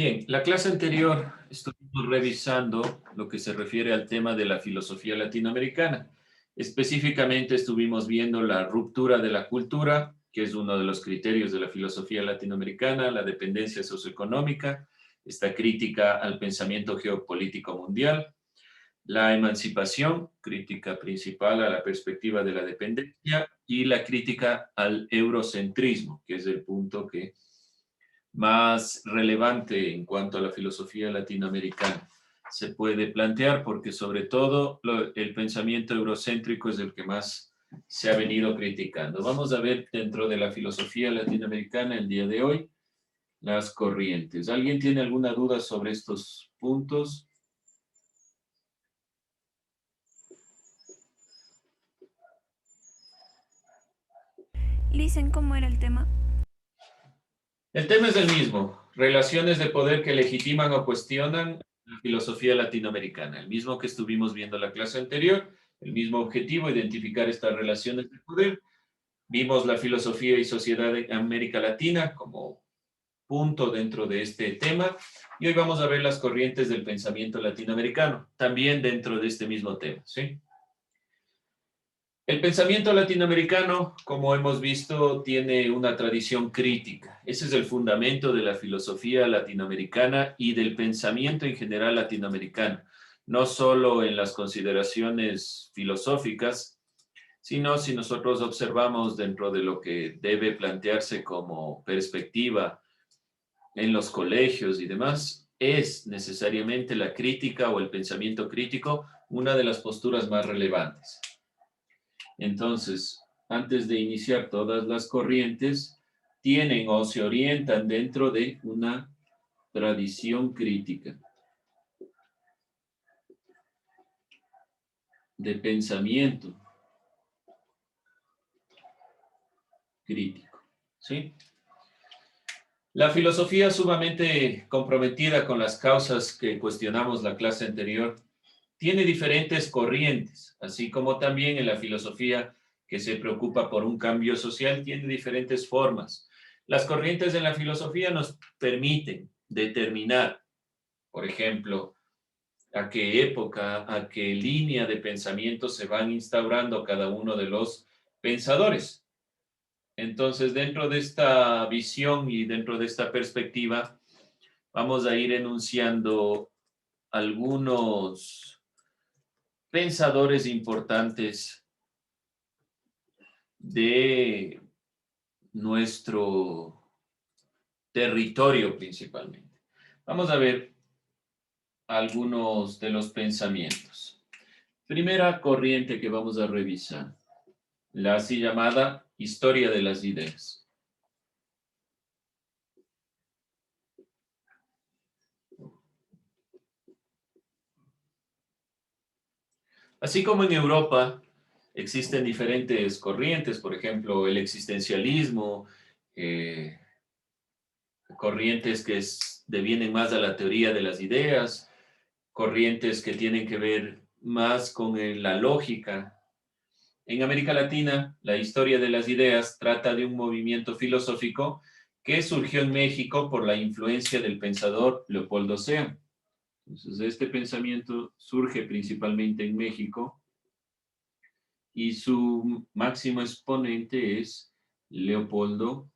Bien, la clase anterior estuvimos revisando lo que se refiere al tema de la filosofía latinoamericana. Específicamente estuvimos viendo la ruptura de la cultura, que es uno de los criterios de la filosofía latinoamericana, la dependencia socioeconómica, esta crítica al pensamiento geopolítico mundial, la emancipación, crítica principal a la perspectiva de la dependencia, y la crítica al eurocentrismo, que es el punto que más relevante en cuanto a la filosofía latinoamericana se puede plantear, porque sobre todo el pensamiento eurocéntrico es el que más se ha venido criticando. Vamos a ver dentro de la filosofía latinoamericana el día de hoy las corrientes. ¿Alguien tiene alguna duda sobre estos puntos? Listen, ¿cómo era el tema? El tema es el mismo, relaciones de poder que legitiman o cuestionan la filosofía latinoamericana, el mismo que estuvimos viendo la clase anterior, el mismo objetivo, identificar estas relaciones de poder. Vimos la filosofía y sociedad de América Latina como punto dentro de este tema y hoy vamos a ver las corrientes del pensamiento latinoamericano, también dentro de este mismo tema, ¿sí? El pensamiento latinoamericano, como hemos visto, tiene una tradición crítica. Ese es el fundamento de la filosofía latinoamericana y del pensamiento en general latinoamericano, no solo en las consideraciones filosóficas, sino si nosotros observamos dentro de lo que debe plantearse como perspectiva en los colegios y demás, es necesariamente la crítica o el pensamiento crítico una de las posturas más relevantes. Entonces, antes de iniciar, todas las corrientes tienen o se orientan dentro de una tradición crítica, de pensamiento crítico, ¿sí? La filosofía sumamente comprometida con las causas que cuestionamos la clase anterior tiene diferentes corrientes, así como también en la filosofía que se preocupa por un cambio social tiene diferentes formas. Las corrientes en la filosofía nos permiten determinar, por ejemplo, a qué época, a qué línea de pensamiento se van instaurando cada uno de los pensadores. Entonces, dentro de esta visión y dentro de esta perspectiva, vamos a ir enunciando algunos pensadores importantes de nuestro territorio principalmente. Vamos a ver algunos de los pensamientos. Primera corriente que vamos a revisar, la así llamada historia de las ideas. Así como en Europa existen diferentes corrientes, por ejemplo, el existencialismo, eh, corrientes que devienen más a la teoría de las ideas, corrientes que tienen que ver más con la lógica. En América Latina, la historia de las ideas trata de un movimiento filosófico que surgió en México por la influencia del pensador Leopoldo Sea. Entonces, este pensamiento surge principalmente en México y su máximo exponente es Leopoldo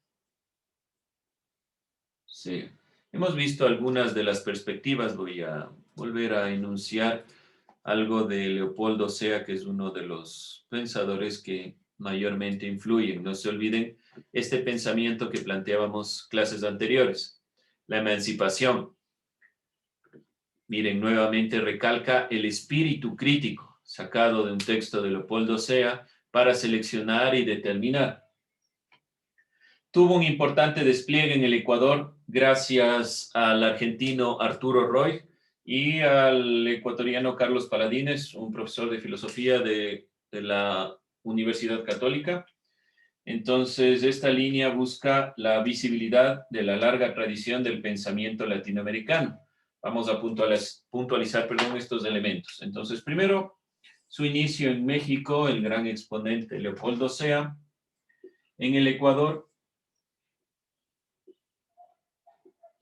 Sea. Hemos visto algunas de las perspectivas, voy a volver a enunciar algo de Leopoldo Sea, que es uno de los pensadores que mayormente influyen. No se olviden este pensamiento que planteábamos clases anteriores, la emancipación. Miren, nuevamente recalca el espíritu crítico, sacado de un texto de Leopoldo Sea, para seleccionar y determinar. Tuvo un importante despliegue en el Ecuador gracias al argentino Arturo Roy y al ecuatoriano Carlos Paladines, un profesor de filosofía de la Universidad Católica. Entonces, esta línea busca la visibilidad de la larga tradición del pensamiento latinoamericano. Vamos a puntualizar, estos elementos. Entonces, primero, su inicio en México, el gran exponente Leopoldo Sea. En el Ecuador,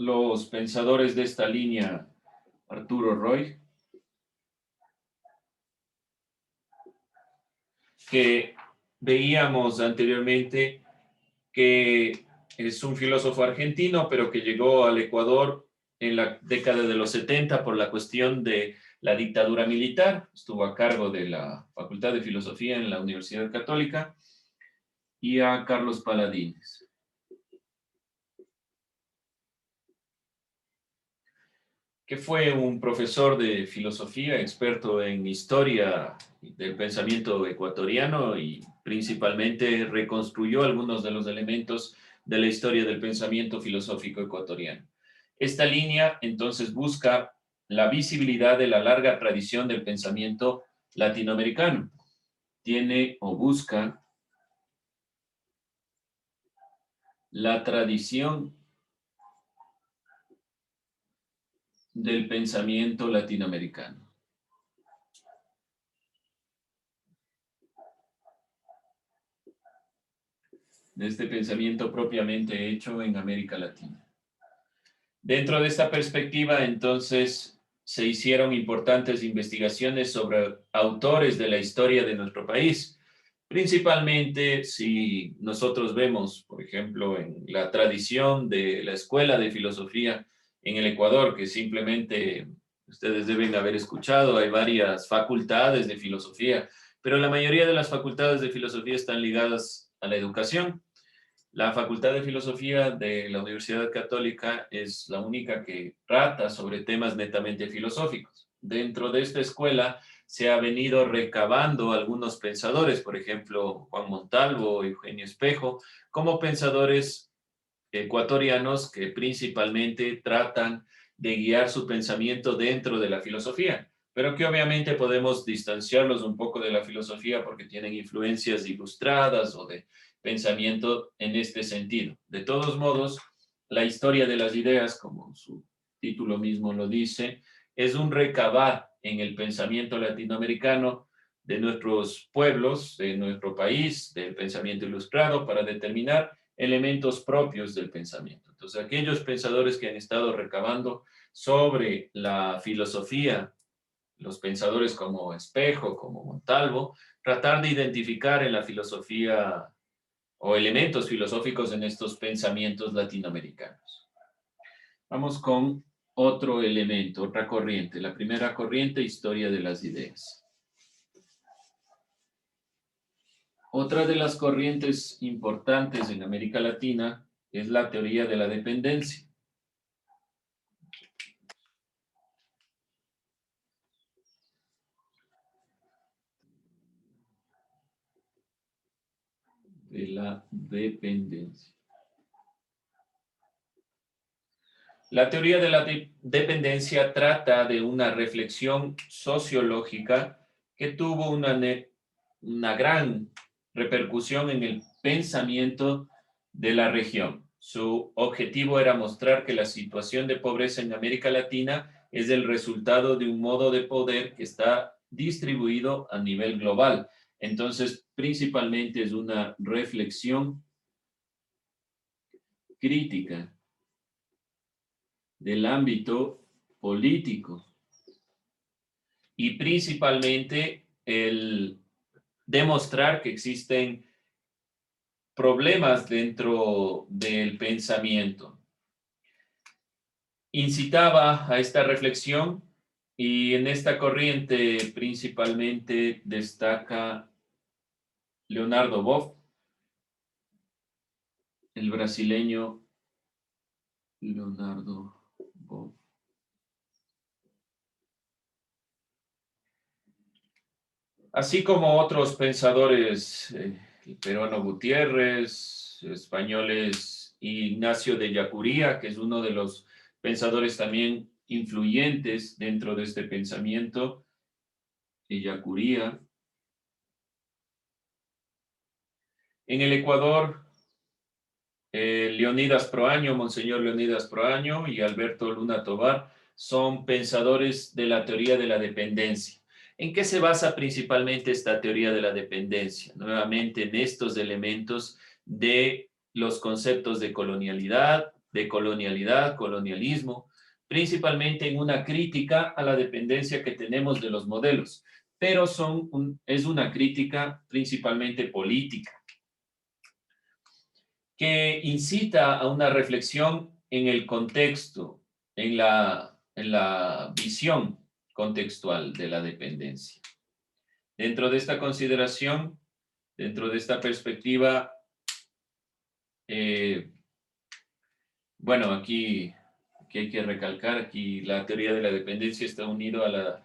los pensadores de esta línea, Arturo Roy, que veíamos anteriormente que es un filósofo argentino, pero que llegó al Ecuador en la década de los 70 por la cuestión de la dictadura militar. Estuvo a cargo de la Facultad de Filosofía en la Universidad Católica, y a Carlos Paladines, que fue un profesor de filosofía, experto en historia del pensamiento ecuatoriano y principalmente reconstruyó algunos de los elementos de la historia del pensamiento filosófico ecuatoriano. Esta línea entonces busca la visibilidad de la larga tradición del pensamiento latinoamericano. Tiene o busca la tradición del pensamiento latinoamericano, de este pensamiento propiamente hecho en América Latina. Dentro de esta perspectiva, entonces, se hicieron importantes investigaciones sobre autores de la historia de nuestro país. Principalmente, si nosotros vemos, por ejemplo, en la tradición de la Escuela de Filosofía en el Ecuador, que simplemente ustedes deben haber escuchado, hay varias facultades de filosofía, pero la mayoría de las facultades de filosofía están ligadas a la educación. La Facultad de Filosofía de la Universidad Católica es la única que trata sobre temas netamente filosóficos. Dentro de esta escuela se ha venido recabando algunos pensadores, por ejemplo, Juan Montalvo, Eugenio Espejo, como pensadores ecuatorianos que principalmente tratan de guiar su pensamiento dentro de la filosofía, pero que obviamente podemos distanciarlos un poco de la filosofía porque tienen influencias ilustradas o de pensamiento en este sentido. De todos modos, la historia de las ideas, como su título mismo lo dice, es un recabar en el pensamiento latinoamericano de nuestros pueblos, de nuestro país, del pensamiento ilustrado, para determinar elementos propios del pensamiento. Entonces, aquellos pensadores que han estado recabando sobre la filosofía, los pensadores como Espejo, como Montalvo, tratar de identificar en la filosofía o elementos filosóficos en estos pensamientos latinoamericanos. Vamos con otro elemento, otra corriente. La primera corriente, historia de las ideas. Otra de las corrientes importantes en América Latina es la teoría de la dependencia. De la dependencia. La teoría de la dependencia trata de una reflexión sociológica que tuvo una gran repercusión en el pensamiento de la región. Su objetivo era mostrar que la situación de pobreza en América Latina es el resultado de un modo de poder que está distribuido a nivel global. Entonces, principalmente es una reflexión crítica del ámbito político y principalmente el demostrar que existen problemas dentro del pensamiento. Incitaba a esta reflexión y en esta corriente principalmente destaca Leonardo Boff, el brasileño Leonardo Boff. Así como otros pensadores, el peruano Gutiérrez, españoles, Ignacio de Yacuría, que es uno de los pensadores también influyentes dentro de este pensamiento, de Yacuría. En el Ecuador, Leonidas Proaño, Monseñor Leonidas Proaño y Alberto Luna Tovar son pensadores de la teoría de la dependencia. ¿En qué se basa principalmente esta teoría de la dependencia? Nuevamente en estos elementos de los conceptos de colonialidad, de colonialidad, colonialismo, principalmente en una crítica a la dependencia que tenemos de los modelos, pero es una crítica principalmente política, que incita a una reflexión en el contexto, en la visión contextual de la dependencia. Dentro de esta consideración, dentro de esta perspectiva, bueno, aquí hay que recalcar, aquí la teoría de la dependencia está unida a la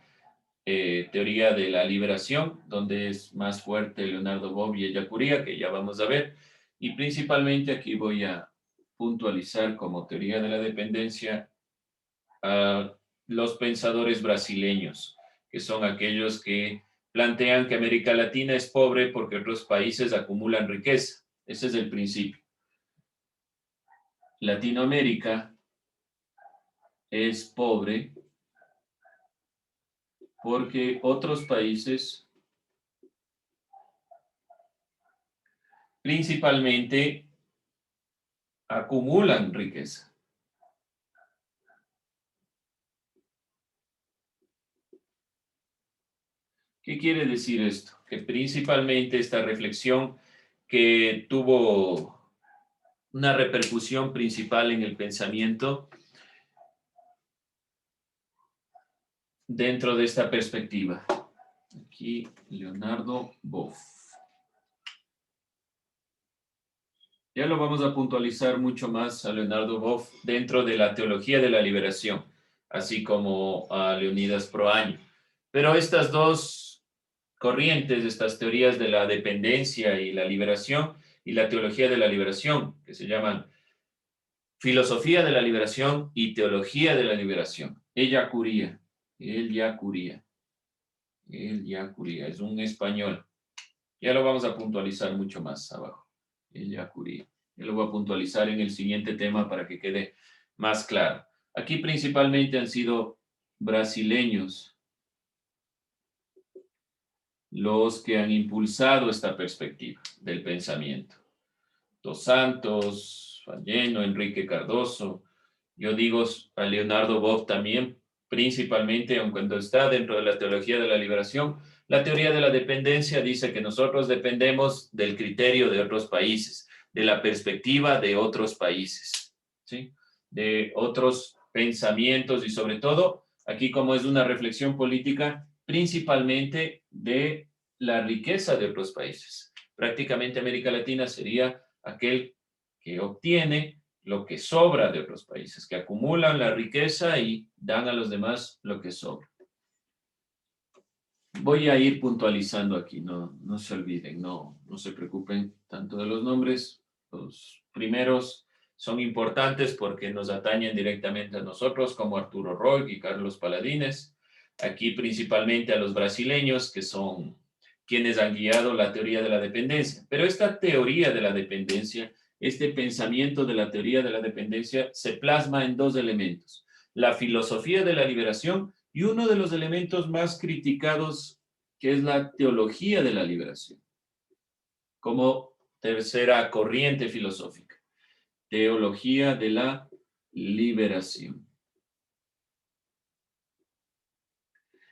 teoría de la liberación, donde es más fuerte Leonardo Boff y Ellacuría, que ya vamos a ver, y principalmente aquí voy a puntualizar como teoría de la dependencia a los pensadores brasileños, que son aquellos que plantean que América Latina es pobre porque otros países acumulan riqueza. Ese es el principio. Latinoamérica es pobre porque otros países principalmente acumulan riqueza. ¿Qué quiere decir esto? Que principalmente esta reflexión que tuvo una repercusión principal en el pensamiento dentro de esta perspectiva. Aquí Leonardo Boff. Ya lo vamos a puntualizar mucho más a Leonardo Boff dentro de la teología de la liberación, así como a Leonidas Proaño. Pero estas dos corrientes, estas teorías de la dependencia y la liberación y la teología de la liberación, que se llaman filosofía de la liberación y teología de la liberación. Ellacuría, es un español. Ya lo vamos a puntualizar mucho más abajo. Ellacuría. Ya lo voy a puntualizar en el siguiente tema para que quede más claro. Aquí principalmente han sido brasileños los que han impulsado esta perspectiva del pensamiento. Dos Santos, Falleno, Enrique Cardoso. Yo digo a Leonardo Boff también, principalmente, aun cuando está dentro de la teología de la liberación, la teoría de la dependencia dice que nosotros dependemos del criterio de otros países, de la perspectiva de otros países, ¿sí? De otros pensamientos y sobre todo, aquí como es una reflexión política, principalmente de la riqueza de otros países. Prácticamente América Latina sería aquel que obtiene lo que sobra de otros países, que acumulan la riqueza y dan a los demás lo que sobra. Voy a ir puntualizando aquí, no se olviden, no se preocupen tanto de los nombres. Los primeros son importantes porque nos atañen directamente a nosotros, como Arturo Roig y Carlos Paladines. Aquí principalmente a los brasileños, que son quienes han guiado la teoría de la dependencia. Pero esta teoría de la dependencia, este pensamiento de la teoría de la dependencia se plasma en dos elementos: la filosofía de la liberación y uno de los elementos más criticados, que es la teología de la liberación, como tercera corriente filosófica, teología de la liberación.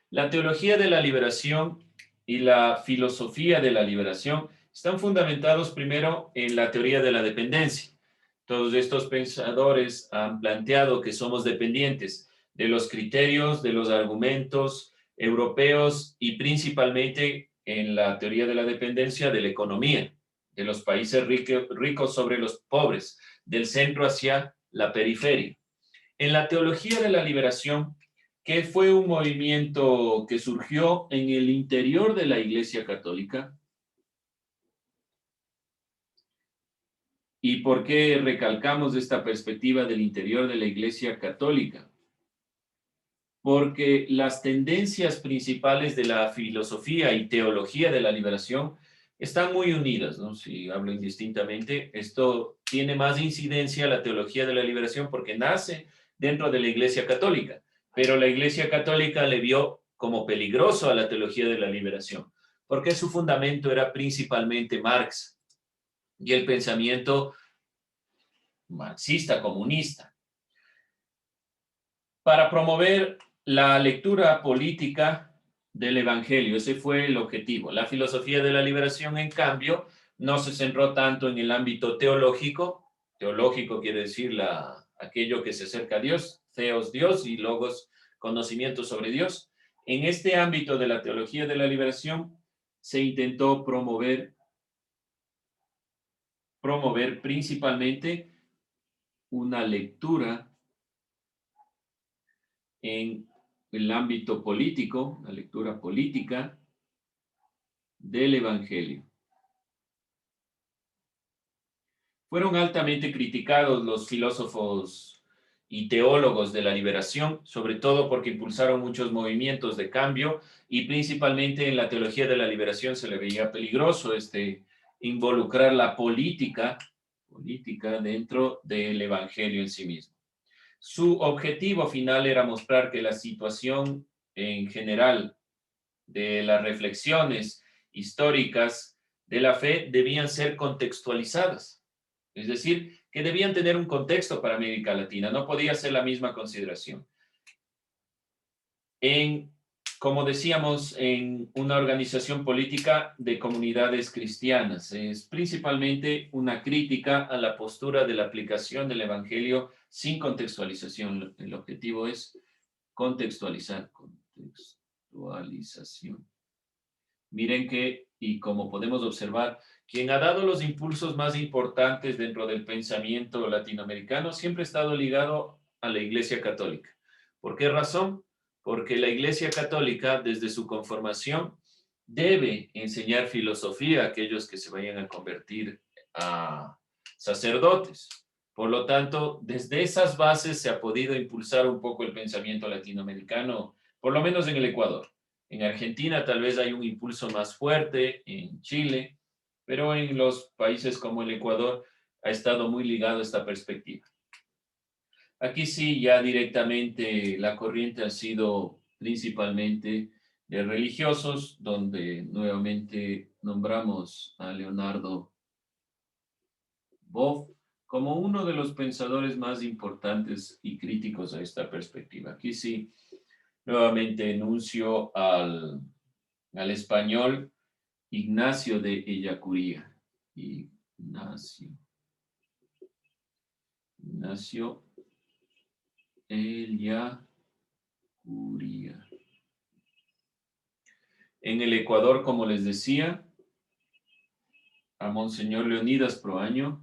La teología de la liberación y la filosofía de la liberación están fundamentados primero en la teoría de la dependencia. Todos estos pensadores han planteado que somos dependientes de los criterios, de los argumentos europeos y principalmente en la teoría de la dependencia de la economía, de los países ricos sobre los pobres, del centro hacia la periferia. En la teología de la liberación, que fue un movimiento que surgió en el interior de la Iglesia Católica. ¿Y por qué recalcamos esta perspectiva del interior de la Iglesia Católica? Porque las tendencias principales de la filosofía y teología de la liberación están muy unidas, ¿no? Si hablo indistintamente, esto tiene más incidencia a la teología de la liberación porque nace dentro de la Iglesia Católica, pero la Iglesia Católica le vio como peligroso a la teología de la liberación, porque su fundamento era principalmente Marx y el pensamiento marxista, comunista, para promover la lectura política del Evangelio. Ese fue el objetivo. La filosofía de la liberación, en cambio, no se centró tanto en el ámbito teológico. Teológico quiere decir aquello que se acerca a Dios, theos, Dios, y logos, conocimiento sobre Dios. En este ámbito de la teología de la liberación se intentó promover principalmente una lectura en el ámbito político, la lectura política del Evangelio. Fueron altamente criticados los filósofos y teólogos de la liberación, sobre todo porque impulsaron muchos movimientos de cambio y principalmente en la teología de la liberación se le veía peligroso involucrar la política dentro del Evangelio en sí mismo. Su objetivo final era mostrar que la situación en general de las reflexiones históricas de la fe debían ser contextualizadas. Es decir, que debían tener un contexto para América Latina, no podía ser la misma consideración. Como decíamos, en una organización política de comunidades cristianas, es principalmente una crítica a la postura de la aplicación del Evangelio sin contextualización. El objetivo es contextualización. Miren que, y como podemos observar, quien ha dado los impulsos más importantes dentro del pensamiento latinoamericano siempre ha estado ligado a la Iglesia Católica. ¿Por qué razón? Porque la Iglesia Católica, desde su conformación, debe enseñar filosofía a aquellos que se vayan a convertir a sacerdotes. Por lo tanto, desde esas bases se ha podido impulsar un poco el pensamiento latinoamericano, por lo menos en el Ecuador. En Argentina tal vez hay un impulso más fuerte, en Chile, pero en los países como el Ecuador ha estado muy ligado a esta perspectiva. Aquí sí, ya directamente la corriente ha sido principalmente de religiosos, donde nuevamente nombramos a Leonardo Boff como uno de los pensadores más importantes y críticos a esta perspectiva. Aquí sí, nuevamente enuncio al español Ignacio de Ellacuría. Ignacio Ellacuría. En el Ecuador, como les decía, a Monseñor Leonidas Proaño.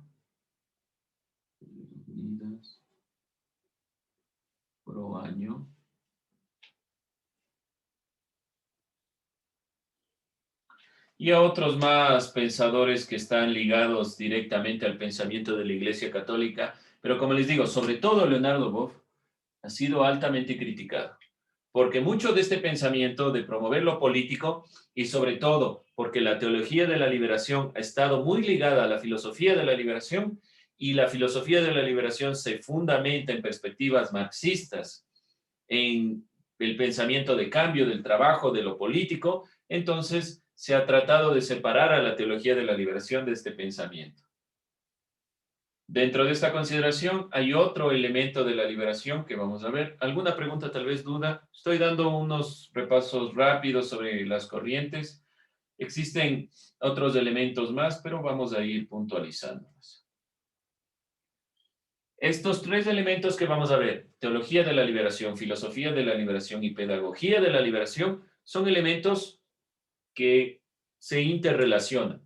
Y a otros más pensadores que están ligados directamente al pensamiento de la Iglesia Católica. Pero como les digo, sobre todo Leonardo Boff ha sido altamente criticado. Porque mucho de este pensamiento de promover lo político y sobre todo porque la teología de la liberación ha estado muy ligada a la filosofía de la liberación y la filosofía de la liberación se fundamenta en perspectivas marxistas, en el pensamiento de cambio del trabajo, de lo político, entonces se ha tratado de separar a la teología de la liberación de este pensamiento. Dentro de esta consideración hay otro elemento de la liberación que vamos a ver. ¿Alguna pregunta, tal vez duda? Estoy dando unos repasos rápidos sobre las corrientes. Existen otros elementos más, pero vamos a ir puntualizándolos. Estos tres elementos que vamos a ver, teología de la liberación, filosofía de la liberación y pedagogía de la liberación, son elementos que se interrelacionan.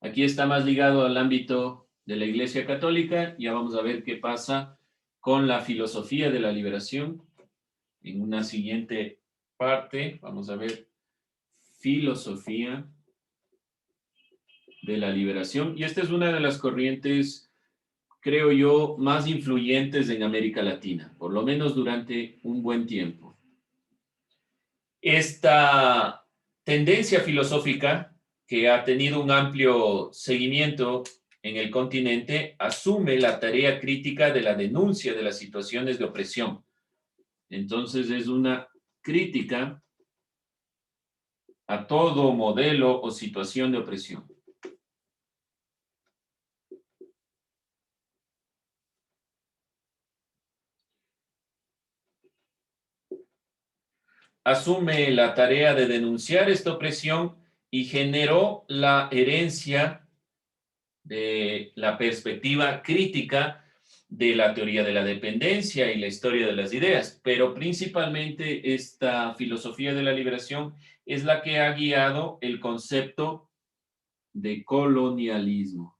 Aquí está más ligado al ámbito de la Iglesia Católica. Ya vamos a ver qué pasa con la filosofía de la liberación. En una siguiente parte vamos a ver filosofía de la liberación. Y esta es una de las corrientes, creo yo, más influyentes en América Latina, por lo menos durante un buen tiempo. Esta tendencia filosófica, que ha tenido un amplio seguimiento en el continente, asume la tarea crítica de la denuncia de las situaciones de opresión. Entonces es una crítica a todo modelo o situación de opresión. asume la tarea de denunciar esta opresión y generó la herencia de la perspectiva crítica de la teoría de la dependencia y la historia de las ideas, pero principalmente esta filosofía de la liberación es la que ha guiado el concepto de colonialismo.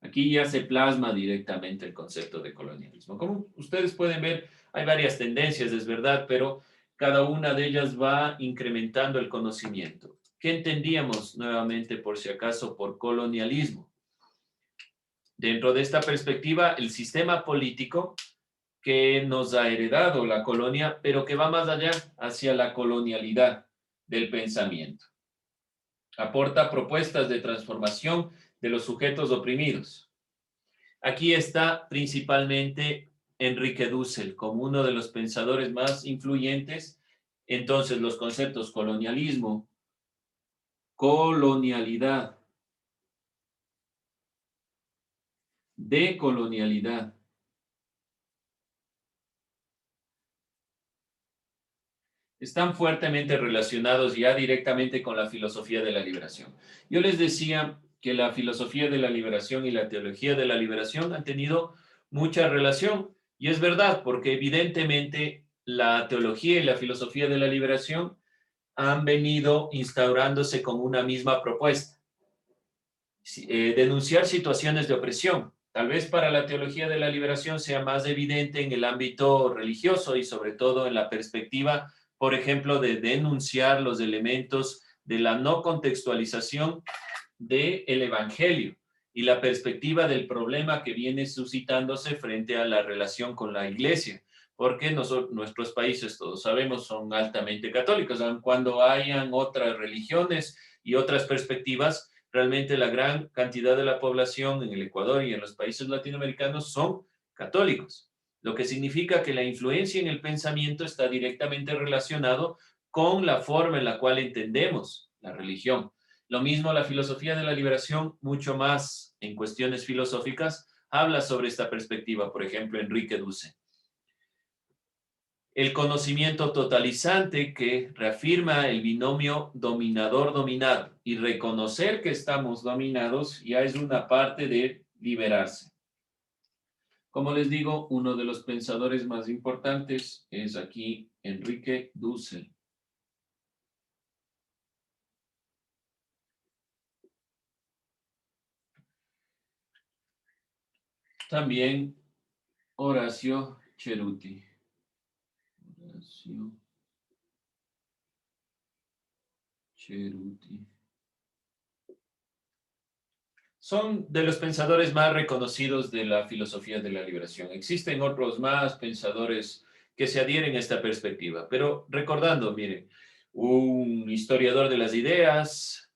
Aquí ya se plasma directamente el concepto de colonialismo. Como ustedes pueden ver, hay varias tendencias, es verdad, pero cada una de ellas va incrementando el conocimiento. ¿Qué entendíamos nuevamente, por si acaso, por colonialismo? Dentro de esta perspectiva, el sistema político que nos ha heredado la colonia, pero que va más allá hacia la colonialidad del pensamiento. Aporta propuestas de transformación de los sujetos oprimidos. Aquí está principalmente Enrique Dussel como uno de los pensadores más influyentes. Entonces, los conceptos colonialismo, colonialidad, decolonialidad, están fuertemente relacionados ya directamente con la filosofía de la liberación. Yo les decía que la filosofía de la liberación y la teología de la liberación han tenido mucha relación, y es verdad, porque evidentemente la teología y la filosofía de la liberación han venido instaurándose como una misma propuesta. Denunciar situaciones de opresión. Tal vez para la teología de la liberación sea más evidente en el ámbito religioso y sobre todo en la perspectiva, por ejemplo, de denunciar los elementos de la no contextualización del Evangelio y la perspectiva del problema que viene suscitándose frente a la relación con la Iglesia, porque nuestros países, todos sabemos, son altamente católicos, aun cuando hayan otras religiones y otras perspectivas. Realmente la gran cantidad de la población en el Ecuador y en los países latinoamericanos son católicos, lo que significa que la influencia en el pensamiento está directamente relacionado con la forma en la cual entendemos la religión. Lo mismo la filosofía de la liberación, mucho más en cuestiones filosóficas, habla sobre esta perspectiva, por ejemplo, Enrique Dussel. El conocimiento totalizante que reafirma el binomio dominador-dominado, y reconocer que estamos dominados ya es una parte de liberarse. Como les digo, uno de los pensadores más importantes es aquí Enrique Dussel. También Horacio Ceruti. Horacio Ceruti. Son de los pensadores más reconocidos de la filosofía de la liberación. Existen otros más pensadores que se adhieren a esta perspectiva, pero recordando, miren, un historiador de las ideas,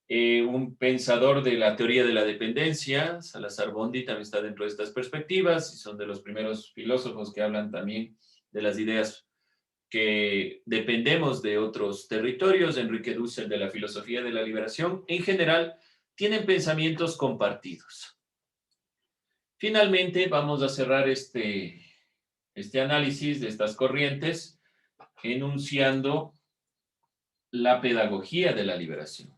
un pensador de la teoría de la dependencia, Salazar Bondi también está dentro de estas perspectivas y son de los primeros filósofos que hablan también de las ideas que dependemos de otros territorios. Enrique Dussel de la filosofía de la liberación. En general, tienen pensamientos compartidos. Finalmente, vamos a cerrar este análisis de estas corrientes enunciando la pedagogía de la liberación.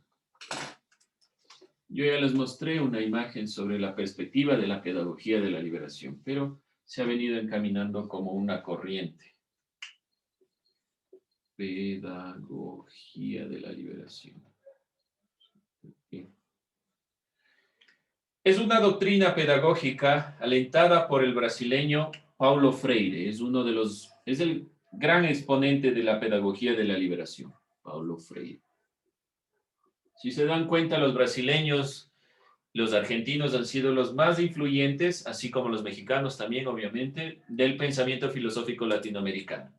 Yo ya les mostré una imagen sobre la perspectiva de la pedagogía de la liberación, pero se ha venido encaminando como una corriente. Pedagogía de la liberación. Es una doctrina pedagógica alentada por el brasileño Paulo Freire. Es el gran exponente de la pedagogía de la liberación, Paulo Freire. Si se dan cuenta, los brasileños, los argentinos han sido los más influyentes, así como los mexicanos también, obviamente, del pensamiento filosófico latinoamericano.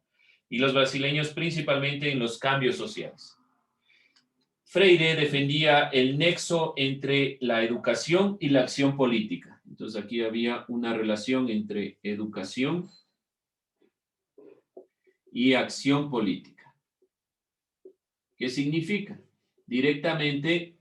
Y los brasileños principalmente en los cambios sociales. Freire defendía el nexo entre la educación y la acción política. Entonces aquí había una relación entre educación y acción política. ¿Qué significa? Directamente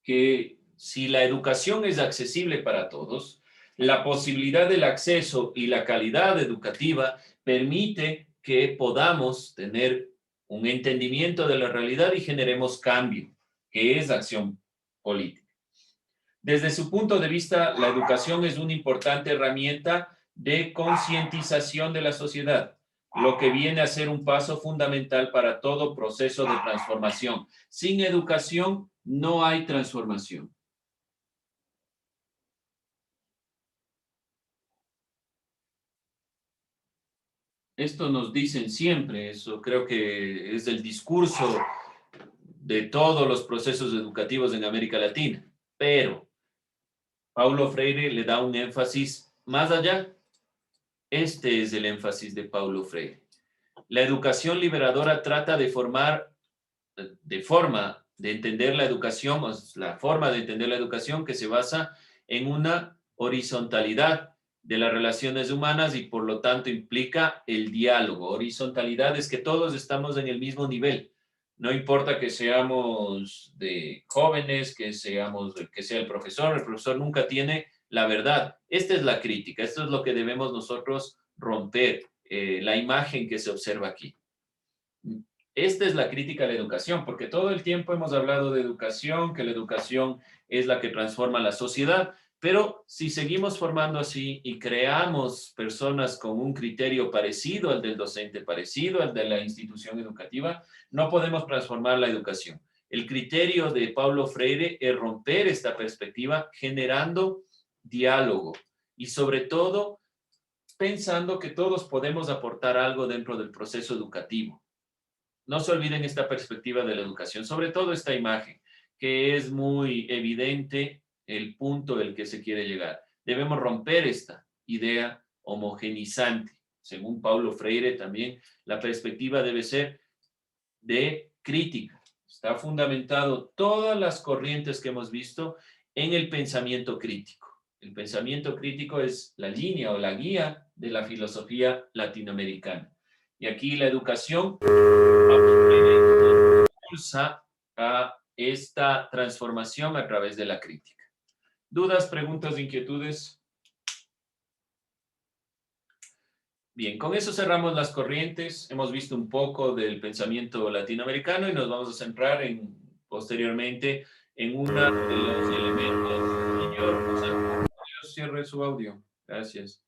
que si la educación es accesible para todos, la posibilidad del acceso y la calidad educativa permite que podamos tener un entendimiento de la realidad y generemos cambio, que es acción política. Desde su punto de vista, la educación es una importante herramienta de concientización de la sociedad, lo que viene a ser un paso fundamental para todo proceso de transformación. Sin educación no hay transformación. Esto nos dicen siempre, eso creo que es el discurso de todos los procesos educativos en América Latina, pero Paulo Freire le da un énfasis más allá. Este es el énfasis de Paulo Freire. La educación liberadora trata de formar, de forma de entender la educación, la forma de entender la educación que se basa en una horizontalidad de las relaciones humanas y por lo tanto implica el diálogo. Horizontalidad es que todos estamos en el mismo nivel. No importa que seamos de jóvenes, que sea el profesor nunca tiene la verdad. Esta es la crítica, esto es lo que debemos nosotros romper, la imagen que se observa aquí. Esta es la crítica a la educación, porque todo el tiempo hemos hablado de educación, que la educación es la que transforma la sociedad, pero si seguimos formando así y creamos personas con un criterio parecido al del docente, parecido al de la institución educativa, no podemos transformar la educación. El criterio de Paulo Freire es romper esta perspectiva generando diálogo y sobre todo pensando que todos podemos aportar algo dentro del proceso educativo. No se olviden esta perspectiva de la educación, sobre todo esta imagen, que es muy evidente el punto al que se quiere llegar. Debemos romper esta idea homogenizante. Según Paulo Freire también, la perspectiva debe ser de crítica. Está fundamentado todas las corrientes que hemos visto en el pensamiento crítico. El pensamiento crítico es la línea o la guía de la filosofía latinoamericana. Y aquí la educación impulsa a esta transformación a través de la crítica. ¿Dudas, preguntas, inquietudes? Bien, con eso cerramos las corrientes. Hemos visto un poco del pensamiento latinoamericano y nos vamos a centrar posteriormente en uno de los elementos. Señor, cierre su audio. Gracias.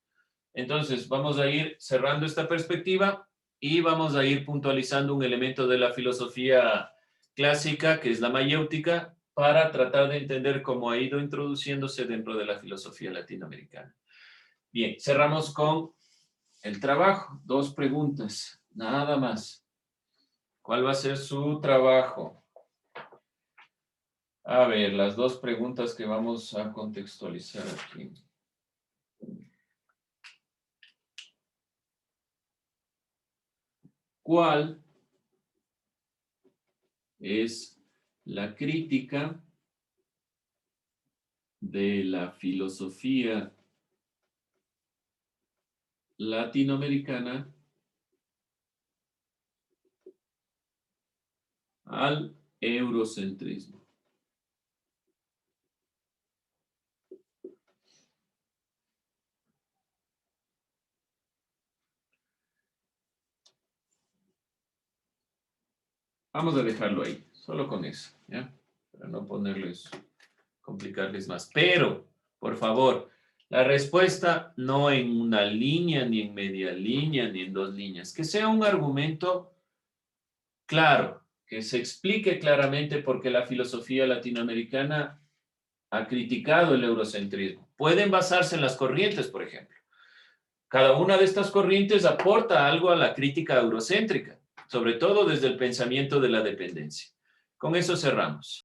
Entonces, vamos a ir cerrando esta perspectiva y vamos a ir puntualizando un elemento de la filosofía clásica, que es la mayéutica, para tratar de entender cómo ha ido introduciéndose dentro de la filosofía latinoamericana. Bien, cerramos con el trabajo. 2 preguntas, nada más. ¿Cuál va a ser su trabajo? A ver, las 2 preguntas que vamos a contextualizar aquí. ¿Cuál es la crítica de la filosofía latinoamericana al eurocentrismo? Vamos a dejarlo ahí, solo con eso, ¿ya? Para no complicarles más. Pero, por favor, la respuesta no en una línea, ni en media línea, ni en 2 líneas. Que sea un argumento claro, que se explique claramente por qué la filosofía latinoamericana ha criticado el eurocentrismo. Pueden basarse en las corrientes, por ejemplo. Cada una de estas corrientes aporta algo a la crítica eurocéntrica, sobre todo desde el pensamiento de la dependencia. Con eso cerramos.